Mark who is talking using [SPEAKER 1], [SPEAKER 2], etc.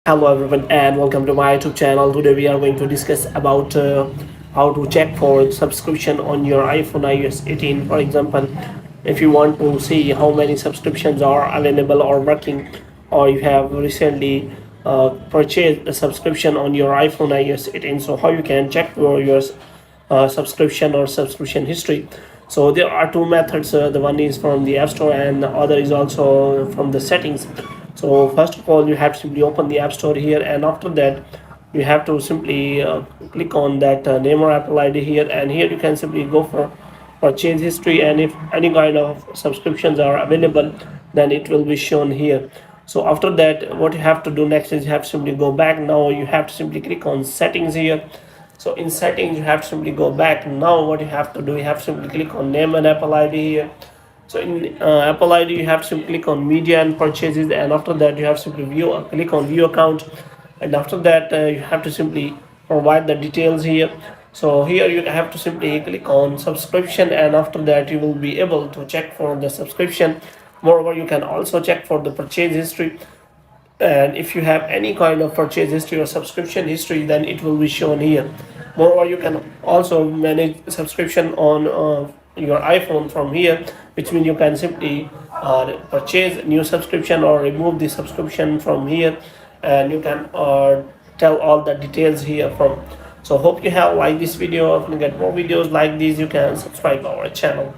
[SPEAKER 1] Hello everyone and welcome to my YouTube channel. Today we are going to discuss about how to check for subscription on your iPhone iOS 18. For example, if you want to see how many subscriptions are available or working, or you have recently purchased a subscription on your iPhone iOS 18, so how you can check for your subscription or subscription history. So there are two methods. The one is from the App Store and the other is also from the settings. So first of all, you have to simply open the App Store here, and after that you have to simply click on that name or Apple ID here, and here you can simply go for purchase history, and if any kind of subscriptions are available, then it will be shown here. So after that, what you have to do next is you have to simply go back. Now you have to simply click on settings here. So in settings you have to simply go back. Now what you have to do, you have to simply click on name and Apple ID here. So in Apple ID you have to simply click on media and purchases, and after that you have to simply click on view account, and after that you have to simply provide the details here. So here you have to simply click on subscription, and after that you will be able to check for the subscription. Moreover, you can also check for the purchase history, and if you have any kind of purchase history or subscription history, then it will be shown here. Moreover, you can also manage subscription on your iPhone from here, which means you can simply purchase new subscription or remove the subscription from here, and you can tell all the details here from. So hope you have liked this video. If you get more videos like these, you can subscribe our channel.